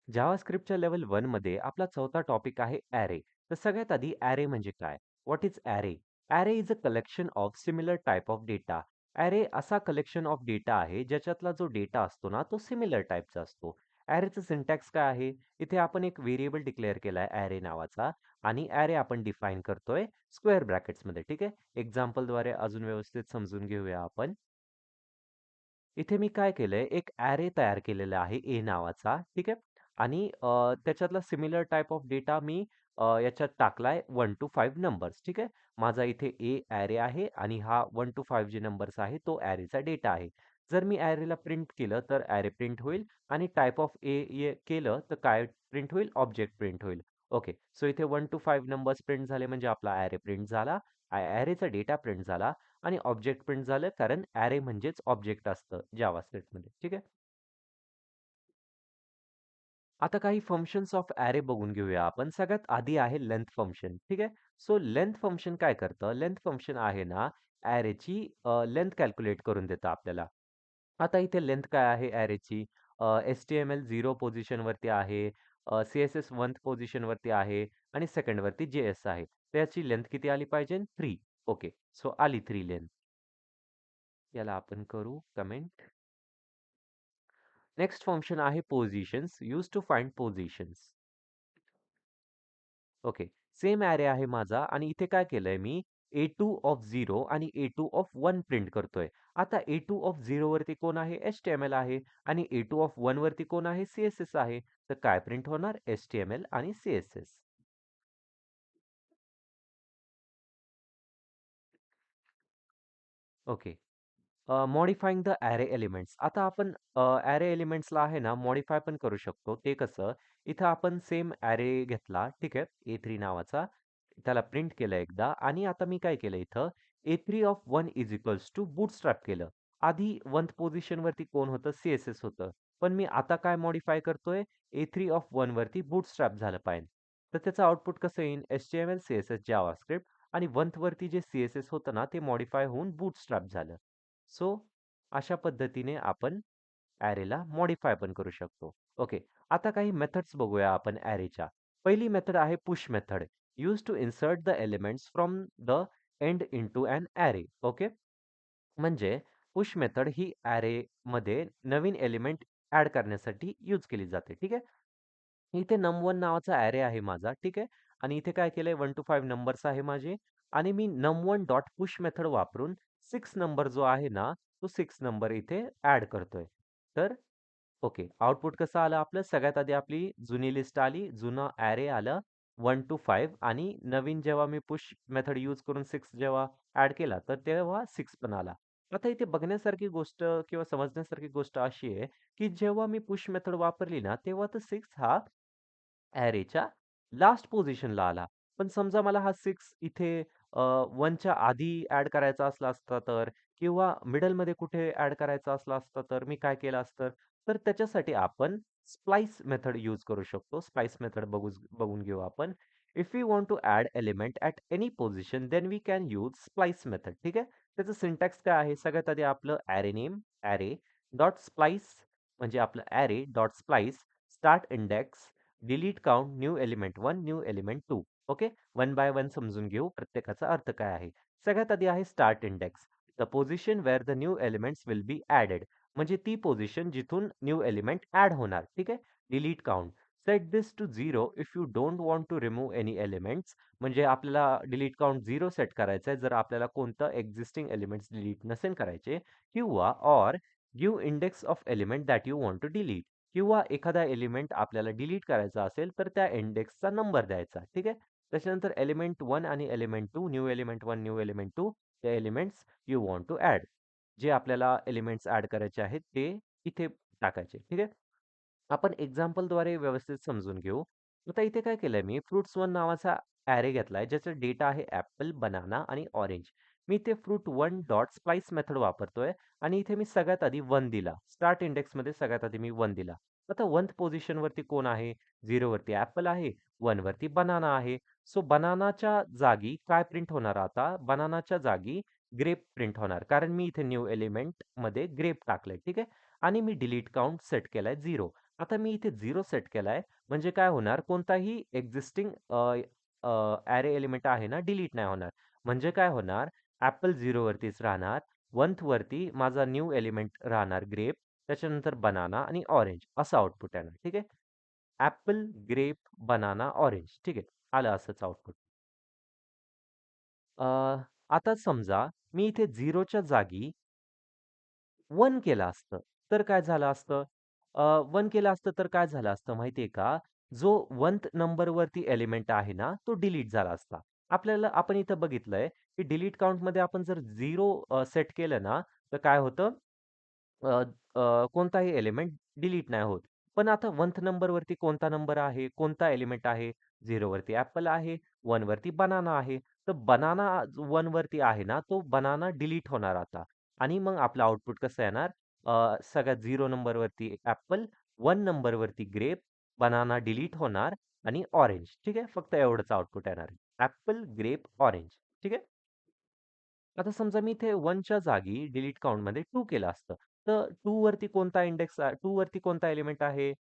जावास्क्रिप्टच्या level 1 मध्ये आपला चौथा टॉपिक आहे ॲरे. तर सगळ्यात आधी ॲरे म्हणजे काय? What is array? Array is a collection of similar type of data. Array असा कलेक्शन ऑफ डेटा आहे ज्याच्यातला जो डेटा असतो ना तो सिमिलर टाइपचा असतो. ॲरेचं सिंटॅक्स काय आहे? इथे आपण एक व्हेरिएबल डिक्लेअर केलाय ॲरे नावाचा आणि ॲरे आपण डिफाईन करतोय स्क्वेअर ब्रॅकेट्समध्ये. ठीक आहे? एक्झाम्पलद्वारे अजून व्यवस्थित समजून घेऊया आपण. इथे मी काय केलंय, एक ॲरे तयार केलेला आहे ए नावाचा, ठीक आहे. आणि त्याच्यातला सिमिलर टाइप ऑफ डेटा मी याच्यात टाकलाय 1 to 5 नंबर्स, ठीक आहे. माझा इथे ए ॲरे आहे आणि हा 1 to 5 जे नंबर्स आहे तो ॲरेचा डेटा आहे. जर मी ॲरेला प्रिंट केलं तर ॲरे प्रिंट होईल आणि टाइप ऑफ ए केलं तर काय प्रिंट होईल? ऑब्जेक्ट प्रिंट होईल. ओके. सो इथे 1 to 5 नंबर्स प्रिंट झाले म्हणजे आपला ॲरे प्रिंट झाला. ॲरेचा डेटा प्रिंट झाला. आणि ऑब्जेक्ट प्रिंट झालं कारण ॲरे म्हणजेच ऑब्जेक्ट असतं जावास्क्रिप्टमध्ये. ठीक आहे. आता काही फंक्शन्स ऑफ ॲरे बघून घेऊया आपण. सगळ्यात आधी आहे लेंथ फंक्शन. ठीक आहे. सो लेंथ फंक्शन काय करतं? लेंथ फंक्शन आहे ना ॲरेची लेंथ कॅल्क्युलेट करून देतं आपल्याला. आता इथे लेंथ काय आहे ॲरेची? HTML 0 पोझिशनवरती आहे, CSS 1 पोझिशनवरती आहे आणि सेकंडवरती JS आहे. त्याची लेंथ किती आली पाहिजे? 3. ओके. सो आली 3 लेंथ. याला आपण करू कमेंट. नेक्स्ट फंक्शन आहे positions use to find positions. Okay. Same array आहे माझा आणि इथे काय केलंय मी A2 ऑफ 0 आणि A2 ऑफ 1 प्रिंट करतोय. आता A2 ऑफ 0 वरती कोण आहे? HTML आहे आणि A2 ऑफ 1 वरती कोण आहे? CSS आहे. तर काय प्रिंट होणार? HTML आणि CSS. Okay. Modifying the array elements. आता आपण ॲरे एलिमेंट्सला आहे ना मॉडिफाय पण करू शकतो. ते कसं? इथं आपण सेम ॲरे घेतला, ठीक आहे. A3 नावाचा. त्याला प्रिंट केलं एकदा आणि आता मी काय केलं इथं A3 of 1 is equals to bootstrap केलं. आधी 1th पोझिशनवरती कोण होतं? CSS होतं. पण मी आता काय मॉडिफाय करतोय? A3 ऑफ 1 वरती बूटस्ट्रॅप झालं पाहिजे. तर त्याचं आउटपुट कसं येईल? HTML, CSS, जावास्क्रिप्ट आणि 1th वरती जे CSS होतं ना ते मॉडिफाय होऊन बूटस्ट्रॅप झालं. सो अशा पद्धतीने आपण ॲरेला मॉडिफाय पण करू शकतो. ओके. आता काही मेथड्स बघूया आपण ॲरेच्या. पहिली मेथड आहे push method. Used to insert the elements from the end into an array. Okay. म्हणजे पुश मेथड ही ॲरेमध्ये नवीन एलिमेंट ॲड करण्यासाठी यूज केली जाते. ठीक आहे. इथे num1 नावाचा ॲरे आहे माझा, ठीक आहे. आणि इथे काय केलंय 1 to 5 नंबर्स आहे माझे आणि मी num1 डॉट पुश मेथड वापरून 6 नंबर जो आहे ना, तो 6 नंबर इथे ॲड करतोय. तर ओके. आउटपुट कसं आलं आपलं? सगळ्यात आधी आपली जुनी लिस्ट आली, जुनं ॲरे आलं 1 to 5 आणि नवीन जेव्हा मी पुश मेथड यूज करून 6 जेव्हा ॲड केला, तर तेव्हा 6 पण आला. आता इथे बघण्यासारखी गोष्ट किंवा समजण्यासारखी गोष्ट अशी आहे, की जेव्हा मी पुश मेथड वापरली ना, तेव्हा तर 6 हा ॲरेच्या लास्ट पोझिशनला आला. पण समजा मला हा 6 इथे 1 च्या आधी ॲड करायचा असला असता तर किंवा मिडलमध्ये कुठे ॲड करायचा असला असता तर मी काय केलं असतं? तर त्याच्यासाठी आपण स्प्लाइस मेथड यूज करू शकतो. स्प्लाइस मेथड बघून घेऊ आपण. If we want to add element at any position then we can use splice method. ठीक आहे. त्याचं सिंटॅक्स काय आहे? सगळ्यात आधी आपलं array name array dot splice म्हणजे आपलं array dot splice start index delete count new element 1 new element 2. Okay. One by one समजून घेऊ प्रत्येकाचा अर्थ काय आहे. सगळ्यात आधी आहे start index. The position where the new elements will be added. म्हणजे ती पोझिशन जिथून न्यू एलिमेंट ॲड होणार. ठीक आहे. Delete count. Set this to 0 if you don't want to remove any elements. म्हणजे आपल्याला डिलीट काउंट 0 सेट करायचं आहे जर आपल्याला कोणतं एक्झिस्टिंग एलिमेंट्स डिलीट नसेल करायचे किंवा or give index of element that you want to delete. किंवा एखादा एलिमेंट आपल्याला डिलीट करायचा असेल तर त्या इंडेक्सचा नंबर द्यायचा. ठीक आहे. त्याच्यानंतर एलिमेंट 1 आणि element 2 new element 1 new element 2 ते elements you want to add. जे आपल्याला एलिमेंट्स ॲड करायचे आहेत ते इथे टाकायचे. ठीक आहे. आपण एक्झाम्पलद्वारे व्यवस्थित समजून घेऊ. आता इथे काय केलंय मी फ्रुट्स वन नावाचा ॲरे घेतलाय ज्याचा डेटा आहे ॲपल, बनाना आणि ऑरेंज. मी ते fruit one dot splice method वापरतोय आणि इथे मी सगळ्यात आधी 1 दिला. स्टार्ट इंडेक्समध्ये सगळ्यात आधी मी 1 दिला. आता 1th पोझिशनवरती कोण आहे? 0 वरती ॲपल आहे, 1 वरती बनाना आहे. सो बनानाच्या जागी काय प्रिंट होणार आता? बनानाच्या जागी ग्रेप प्रिंट होणार. कारण मी इथे न्यू एलिमेंटमध्ये ग्रेप टाकलंय. ठीक आहे. आणि मी डिलीट काउंट सेट केलाय 0. आता मी इथे 0 सेट केलाय, म्हणजे काय होणार कोणताही एक्झिस्टिंग ॲरे एलिमेंट आहे ना, डिलीट नाही होणार. म्हणजे काय होणार ॲपल 0 वरतीच राहणार. 1th वरती माझा न्यू एलिमेंट राहणार ग्रेप, त्याच्यानंतर बनाना आणि ऑरेंज असं आउटपुट येणार. ठीक आहे. Apple, grape, banana, orange. ठीक आहे. आलं असंच आउटपुट. अ, आता समजा मी इथे 0च्या जागी 1 केलं असतं, तर काय झालं असतं? 1 केलं असतं तर काय झालं असतं माहिती आहे का? जो 1th नंबरवरती एलिमेंट आहे ना, तो डिलीट झाला असता. आपण इथं बघितलंय, की डिलीट काउंटमध्ये आपण जर 0 सेट केलं ना, तर काय होतं? अ, कोणताही एलिमेंट डिलीट नाही होत. पण आता 1th नंबरवरती कोणता नंबर आहे? कोणता एलिमेंट आहे? 0 वरती ॲपल आहे, 1 वरती बनाना आहे. तर बनाना 1 वरती आहे ना, तो बनाना डिलीट होणार आता आणि मग आपलं आउटपुट कसं येणार? सगळ्यात 0 नंबरवरती ॲपल, 1 नंबरवरती ग्रेप, बनाना डिलीट होणार आणि ऑरेंज. ठीक आहे. फक्त एवढंच आउटपुट येणार आहे. Apple, grape, orange. ठीक आहे. आता समजा मी इथे 1 च्या जागी डिलीट काउंटमध्ये 2 केलं असतं. तर 2 वरती कोणता 2 वरती कोणता एलिमेंट आहे?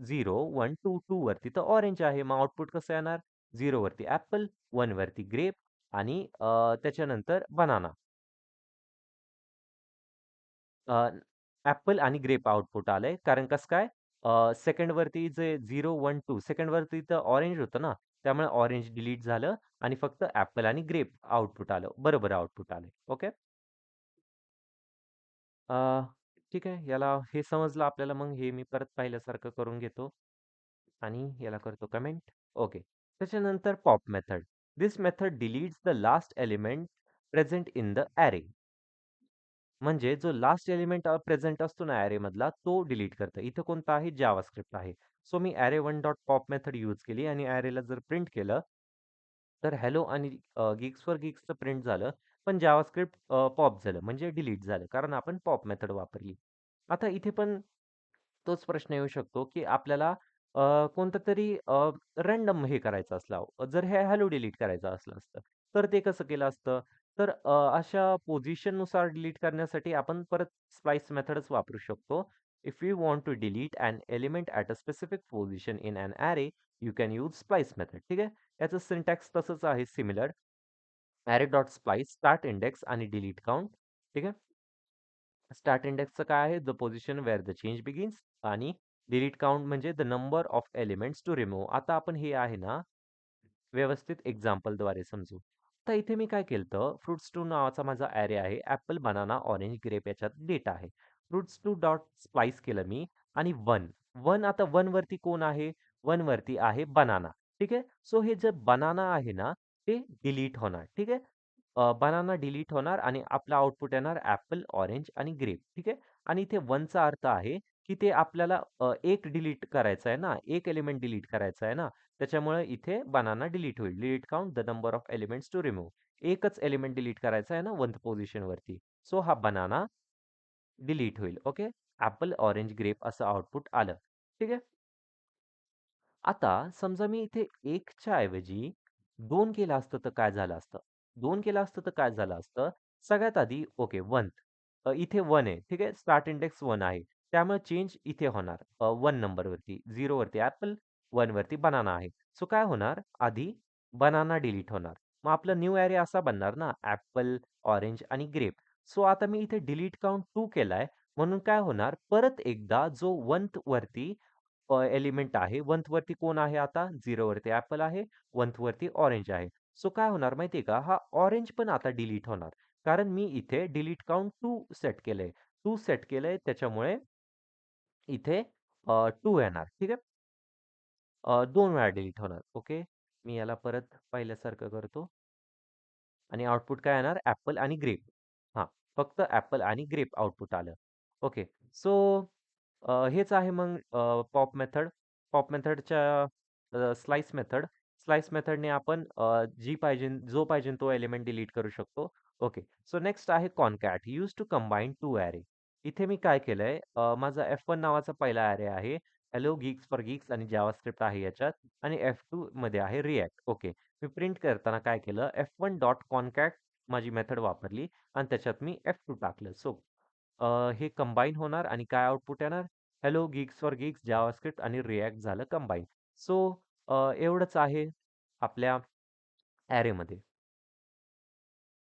0, 1, 2, 2 वरती तर ऑरेंज आहे. मग आउटपुट कसं येणार? 0 वरती ॲपल, 1 वरती ग्रेप आणि त्याच्यानंतर बनाना. अ, ॲपल आणि ग्रेप आउटपुट आलंय. कारण कसं काय? सेकंड वरती जे 0, 1, 2 सेकंड वरती तर ऑरेंज होतं ना, त्यामुळे ऑरेंज डिलीट झालं आणि फक्त ॲपल आणि ग्रेप आउटपुट आलं. बरोबर आउटपुट आलंय. ओके. अ, ठीक आहे. याला हे समजलं आपल्याला मग हे मी परत पाहिल्यासारखं करून घेतो आणि याला करतो कमेंट. ओके. त्याच्यानंतर pop method. This method deletes the last element present in the array. म्हणजे जो लास्ट एलिमेंट प्रेझेंट असतो ना ॲरेमधला तो डिलीट करतं. इथं कोणता आहे? जावास्क्रिप्ट आहे. सो मी array1 dot pop method use केली आणि ॲरेला जर प्रिंट केलं तर हॅलो आणि गिग्स फॉर गिग्सचं प्रिंट झालं. पण जावास्क्रिप्ट पॉप झालं म्हणजे डिलीट झालं. कारण आपण पॉप मेथड वापरली. आता इथे पण तोच प्रश्न येऊ शकतो, की आपल्याला कोणतं तरी रँडम हे करायचं असलं, जर हे हॅलो डिलीट करायचं असलं असतं, तर ते कसं केलं असतं? तर अशा पोझिशननुसार डिलीट करण्यासाठी आपण परत स्प्लाइस मेथडच वापरू शकतो. If you want to delete an element at a specific position in an array, you can use splice method. ठीक आहे. याचं सिंटॅक्स तसंच आहे similar. array dot splice, start index आणि डिलीट काउंट. ठीक आहे. स्टार्ट इंडेक्सचं काय आहे? The position where the change begins आणि डिलीट काउंट म्हणजे the number of elements to remove. आता आपण हे आहे ना व्यवस्थित एक्झाम्पलद्वारे समजू. तर इथे मी काय केलं फ्रुट्स टू नावाचा माझा ॲरे आहे. ॲपल, बनाना, ऑरेंज, ग्रेप याच्यात डेटा आहे. फ्रुट्स टू डॉट स्प्लाइस केलं मी आणि 1 आता 1 वरती कोण आहे? 1 वरती आहे बनाना. ठीक आहे. सो हे जे बनाना आहे ना ते डिलीट होणार. ठीक आहे. बनाना डिलीट होणार आणि आपलं आउटपुट येणार ॲपल, ऑरेंज आणि ग्रेप. ठीक आहे. आणि इथे 1 चा अर्थ आहे, की ते आपल्याला एक डिलीट करायचं आहे ना, एक एलिमेंट डिलीट करायचा आहे ना, त्याच्यामुळे इथे बनाना डिलीट होईल. Delete count the number of elements to remove. एकच एलिमेंट डिलीट करायचा आहे ना 1th पोझिशनवरती. सो हा बनाना डिलीट होईल. ओके. ॲपल, ऑरेंज, ग्रेप असं आउटपुट आलं. ठीक आहे. आता समजा मी इथे 1 च्या ऐवजी 2 केलं असतं तर काय झालं असतं? 2 केलं असतं तर काय झालं असतं? सगळ्यात आधी ओके 1 इथे 1 आहे. ठीक आहे. स्टार्ट इंडेक्स 1 आहे. त्यामुळे चेंज इथे होणार 1 नंबरवरती. 0 वरती ॲपल, 1 वरती बनाना आहे. सो काय होणार? आधी बनाना डिलीट होणार. मग आपलं न्यू ॲरे असा बनणार ना ॲपल, ऑरेंज आणि ग्रेप. सो आता मी इथे डिलीट काउंट 2 केलाय म्हणून काय होणार? परत एकदा जो 1th वरती एलिमेंट आहे. 1th वरती कोण आहे आता? 0 वरती ॲपल आहे. 1th वरती ऑरेंज आहे. सो काय होणार माहिती आहे का? हा ऑरेंज पण आता डिलीट होणार. कारण मी इथे डिलीट काउंट 2 सेट केलंय. 2 सेट केलंय त्याच्यामुळे इथे 2 येणार. ठीक आहे. 2 वेळा डिलीट होणार. ओके. मी याला परत पहिल्यासारखं करतो. आणि आउटपुट काय येणार? ॲपल आणि ग्रेप. हां, फक्त ॲपल आणि ग्रेप आउटपुट आलं. ओके. सो हेच आहे मग पॉप मेथड. पॉप मेथडच्या स्लाईस मेथड. स्लाईस मेथडने आपण जो पाहिजे तो एलिमेंट डिलीट करू शकतो. ओके. सो नेक्स्ट आहे concat used to combine 2 array. इथे मी काय केलंय माझा F1 नावाचा पहिला ॲरे आहे. हेल्लो गीक्स फॉर गीक्स आणि जावास्क्रिप्ट आहे याच्यात आणि F2 मध्ये आहे रिएक्ट. ओके. मी प्रिंट करताना काय केलं F1 डॉट कॉनकॅट माझी मेथड वापरली आणि त्याच्यात मी F2 टाकलं. सो हे कंबाईन होणार आणि काय आउटपुट येणार? Hello gigs for gigs, JavaScript आणि रिएक्ट झालं कंबाईन. सो एवढंच आहे आपल्या ॲरेमध्ये.